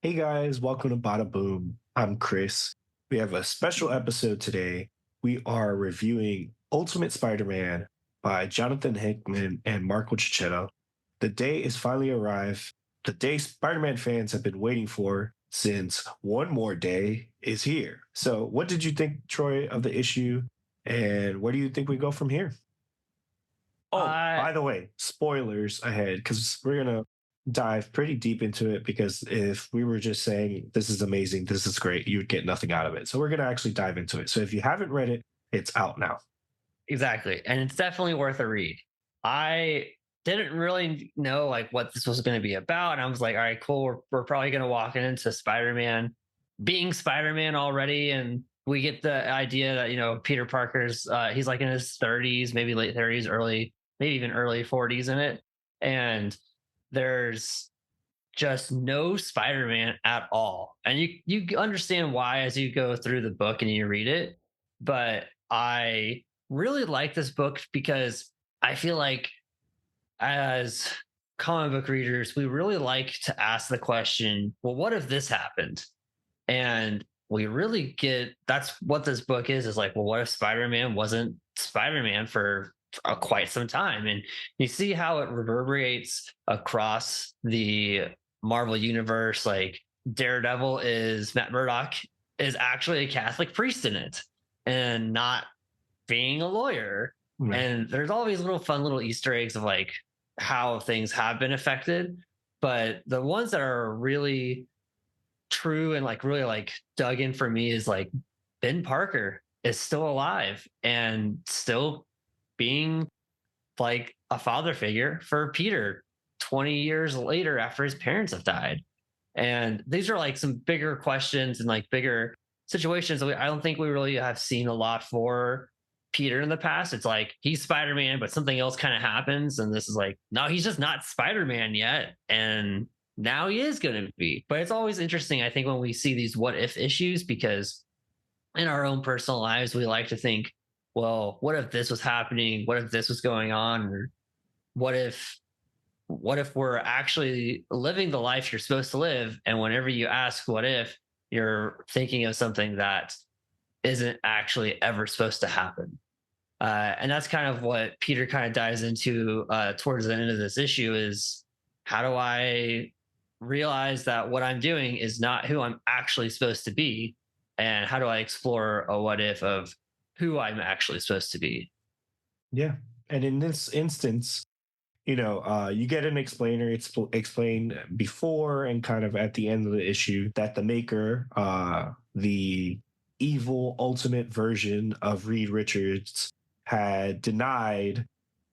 Hey guys, welcome to Bada Boom. I'm Chris. We have a special episode today. We are reviewing Ultimate Spider-Man by Jonathan Hickman and Marco Chechetto. The day is finally arrived. The day Spider-Man fans have been waiting for since One More Day is here. So, what did you think, Troy, of the issue? And where do you think we go from here? Oh, Uh, by the way, spoilers ahead because we're gonna dive pretty deep into it because if we were just saying this is amazing, this is great, you would get nothing out of it. So we're gonna actually dive into it. So if you haven't read it, it's out now. exactly. And it's definitely worth a read. I didn't really know like what this was going to be about. And I was like, all right, cool. We're probably going to walk into Spider-Man being Spider-Man already. And we get the idea that, Peter Parker's, he's like in his 30s, maybe late 30s, maybe even early 40s in it. And there's just no Spider-Man at all. And you understand why as you go through the book and you read it. But I really like this book because I feel like as comic book readers, we really like to ask the question, well, what if this happened? And we really get that's what this book is like, well, what if Spider-Man wasn't Spider-Man for quite some time? And you see how it reverberates across the Marvel universe. Like Daredevil is Matt Murdock is actually a Catholic priest in it and not being a lawyer. Right. And there's all these little fun little Easter eggs of like how things have been affected. But the ones that are really true and like really like dug in for me is like Ben Parker is still alive and still being like a father figure for Peter 20 years later after his parents have died. And these are like some bigger questions and like bigger situations that I don't think we really have seen a lot for Peter in the past. It's like he's Spider Man, but something else kind of happens. And this is like, no, he's just not Spider Man yet. And now he is going to be. But it's always interesting, I think, when we see these what if issues, because in our own personal lives, we like to think, well, what if this was happening? What if this was going on? Or what if we're actually living the life you're supposed to live? And whenever you ask what if, you're thinking of something that isn't actually ever supposed to happen. And that's kind of what Peter kind of dives into towards the end of this issue is how do I realize that what I'm doing is not who I'm actually supposed to be? And how do I explore a what if of who I'm actually supposed to be? Yeah. And in this instance, you get an explainer. It's explained before and kind of at the end of the issue that the maker, the evil ultimate version of Reed Richards, had denied,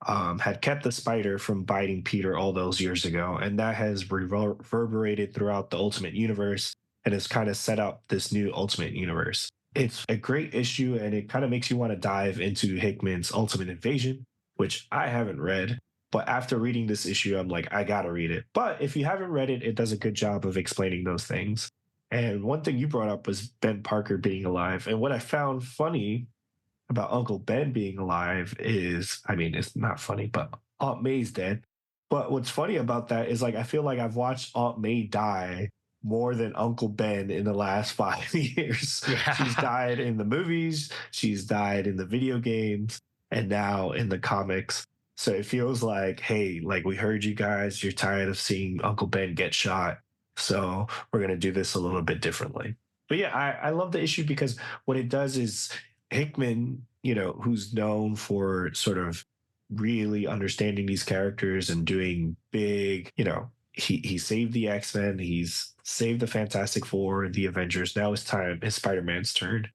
had kept the spider from biting Peter all those years ago. And that has reverberated throughout the Ultimate Universe and has kind of set up this new Ultimate Universe. It's a great issue and it kind of makes you want to dive into Hickman's Ultimate Invasion, which I haven't read. But after reading this issue, I'm like, I gotta read it. But if you haven't read it, it does a good job of explaining those things. And one thing you brought up was Ben Parker being alive. And what I found funny about Uncle Ben being alive is, I mean, it's not funny, but Aunt May's dead. But what's funny about that is like I feel like I've watched Aunt May die more than Uncle Ben in the last 5 years. She's Yeah. died in the movies, she's died in the video games, and now in the comics. So it feels like, hey, like we heard you guys, you're tired of seeing Uncle Ben get shot. So we're gonna do this a little bit differently. But yeah, I love the issue because what it does is Hickman, who's known for sort of really understanding these characters and doing big, he saved the X-Men, he's saved the Fantastic Four, the Avengers. Now it's time, it's Spider-Man's turn.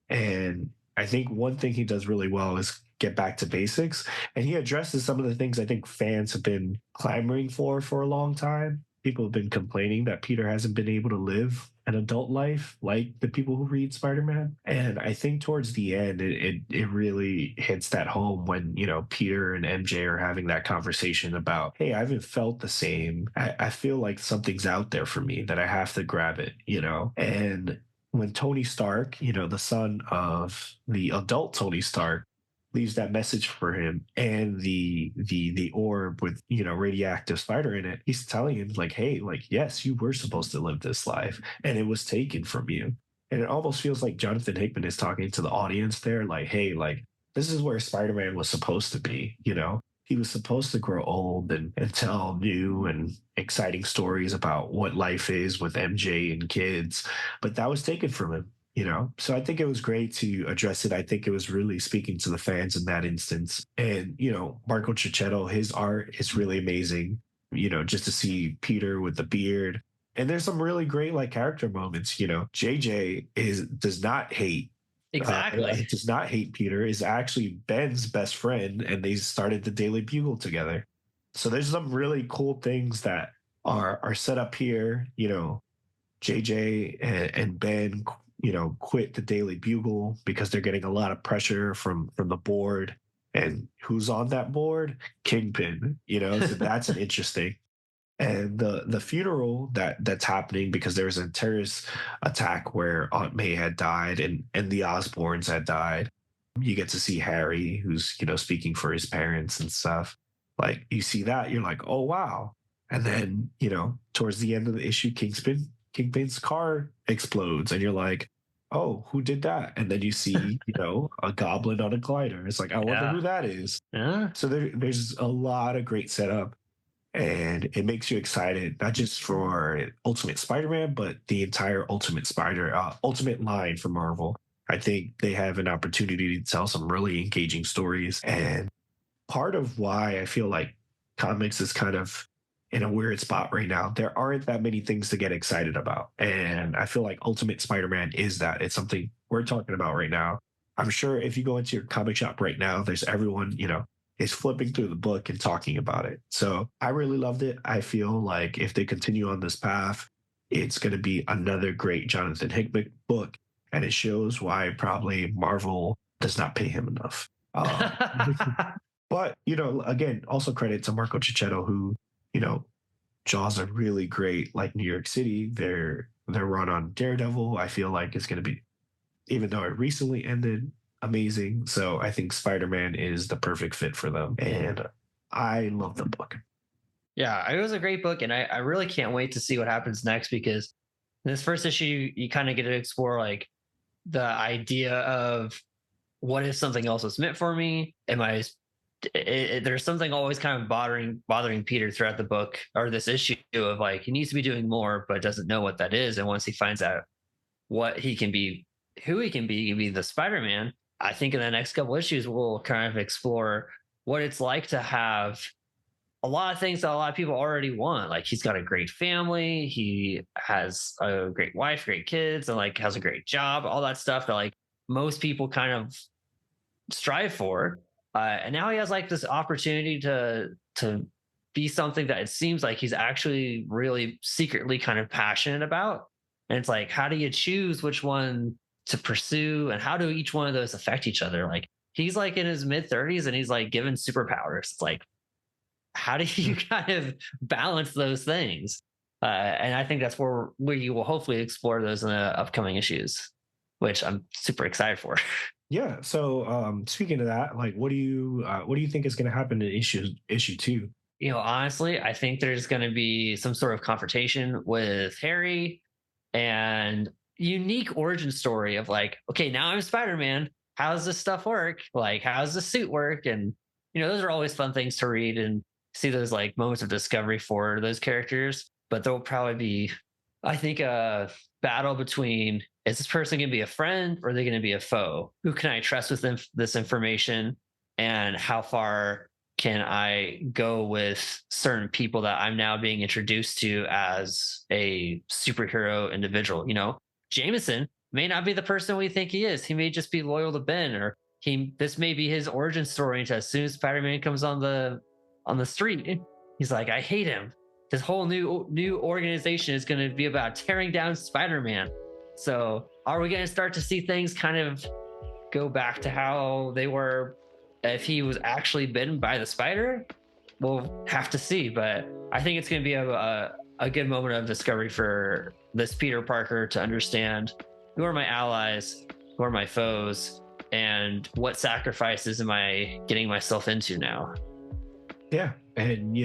And I think one thing he does really well is get back to basics. And he addresses some of the things I think fans have been clamoring for a long time. People have been complaining that Peter hasn't been able to live an adult life like the people who read Spider-Man. And I think towards the end, it really hits that home when, Peter and MJ are having that conversation about, hey, I haven't felt the same. I feel like something's out there for me that I have to grab it. And when Tony Stark, the son of the adult Tony Stark, leaves that message for him, and the orb with, you know, radioactive spider in it. He's telling him like, hey, like, yes, you were supposed to live this life and it was taken from you. And it almost feels like Jonathan Hickman is talking to the audience there, like, hey, like, this is where Spider-Man was supposed to be, you know. He was supposed to grow old and tell new and exciting stories about what life is with MJ and kids, but that was taken from him, you know. So I think it was great to address it. I think it was really speaking to the fans in that instance. And, you know, Marco Cicchetto, his art is really amazing, you know, just to see Peter with the beard. And there's some really great like character moments, you know. JJ is does not hate Exactly. does not hate Peter, is actually Ben's best friend, and they started the Daily Bugle together. So there's some really cool things that are set up here. You know, JJ and Ben, you know, quit the Daily Bugle because they're getting a lot of pressure from the board. And who's on that board? Kingpin. You know, so that's an interesting. And the funeral that's happening because there was a terrorist attack where Aunt May had died and the Osborns had died. You get to see Harry, who's, you know, speaking for his parents and stuff. Like, you see that, you're like, oh wow. And then, you know, towards the end of the issue, Kingpin's car explodes, and you're like, oh, who did that? And then you see, you know, a goblin on a glider. It's like, I wonder Yeah. who that is. Yeah. So there's a lot of great setup, and it makes you excited not just for Ultimate Spider-Man, but the entire Ultimate line from Marvel. I think they have an opportunity to tell some really engaging stories, and part of why I feel like comics is kind of in a weird spot right now. There aren't that many things to get excited about, and I feel like Ultimate Spider-Man is that. It's something we're talking about right now. I'm sure if you go into your comic shop right now, there's everyone, you know, is flipping through the book and talking about it. So I really loved it. I feel like if they continue on this path, it's going to be another great Jonathan Hickman book, and it shows why probably Marvel does not pay him enough. But, you know, again, also credit to Marco Cicchetto, who, you know, draws a really great like New York City. Their run on Daredevil, I feel like, is going to be, even though it recently ended, amazing. So I think Spider-Man is the perfect fit for them, and I love the book. Yeah, it was a great book, and I really can't wait to see what happens next, because in this first issue, you kind of get to explore like the idea of what if something else was meant for me? Am I? There's something always kind of bothering Peter throughout the book, or this issue, of like he needs to be doing more, but doesn't know what that is. And once he finds out what he can be, who he can be the Spider-Man. I think in the next couple issues, we'll kind of explore what it's like to have a lot of things that a lot of people already want. Like he's got a great family, he has a great wife, great kids, and like has a great job, all that stuff that like most people kind of strive for. And now he has like this opportunity to be something that it seems like he's actually really secretly kind of passionate about. And it's like, how do you choose which one to pursue, and how do each one of those affect each other? Like he's like in his mid 30s and he's like given superpowers. It's like, how do you kind of balance those things? And I think that's where we will hopefully explore those in the upcoming issues, which I'm super excited for. Yeah. So speaking of that, like, what do you think is going to happen in issue two? You know, honestly, I think there's going to be some sort of confrontation with Harry, and unique origin story of like, okay, now I'm Spider-Man. How does this stuff work? Like, how does the suit work? And you know, those are always fun things to read and see those like moments of discovery for those characters. But there'll probably be, I think, a battle between, is this person going to be a friend or are they going to be a foe? Who can I trust with this information? And how far can I go with certain people that I'm now being introduced to as a superhero individual? You know, Jameson may not be the person we think he is. He may just be loyal to Ben, or this may be his origin story. And as soon as Spider-Man comes on the street, he's like, I hate him. His whole new organization is going to be about tearing down Spider-Man. So are we going to start to see things kind of go back to how they were if he was actually bitten by the spider? We'll have to see, but I think it's going to be a good moment of discovery for this Peter Parker to understand who are my allies, who are my foes, and what sacrifices am I getting myself into now? Yeah. And,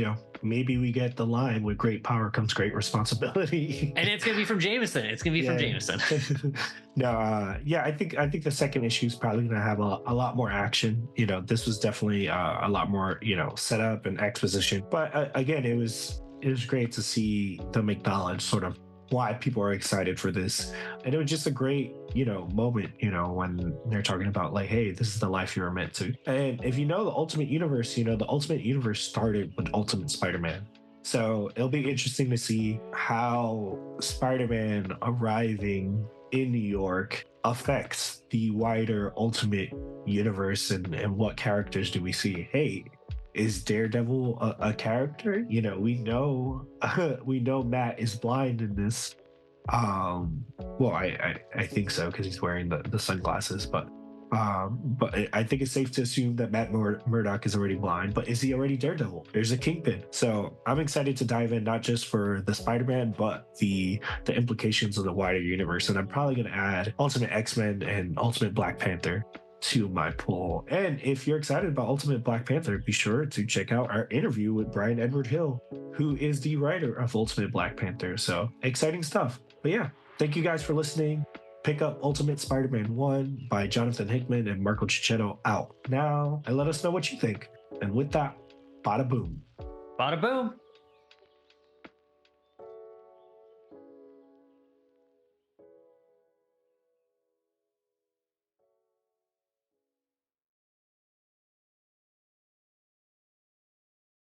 maybe we get the line, with great power comes great responsibility. And it's gonna be from Jameson. It's gonna be from Yeah. Jameson. No, yeah, I think the second issue is probably going to have a lot more action. This was definitely a lot more, setup and exposition. But again, it was great to see them acknowledge sort of why people are excited for this, and it was just a great, moment, when they're talking about like, hey, this is the life you were meant to. And if you know the Ultimate Universe, the Ultimate Universe started with Ultimate Spider-Man. So it'll be interesting to see how Spider-Man arriving in New York affects the wider Ultimate Universe, and what characters do we see? Hey, is Daredevil a character? We know we know Matt is blind in this. Well, I think so because he's wearing the sunglasses, but I think it's safe to assume that Matt Murdock is already blind. But is he already Daredevil? There's a Kingpin. So I'm excited to dive in, not just for the Spider-Man, but the implications of the wider universe. And I'm probably going to add Ultimate X-Men and Ultimate Black Panther to my pool. And if you're excited about Ultimate Black Panther, be sure to check out our interview with Brian Edward Hill, who is the writer of Ultimate Black Panther. So exciting stuff. But yeah, thank you guys for listening. Pick up Ultimate Spider-Man 1 by Jonathan Hickman and Marco Chechetto out now, and let us know what you think. And with that, bada boom. Bada boom.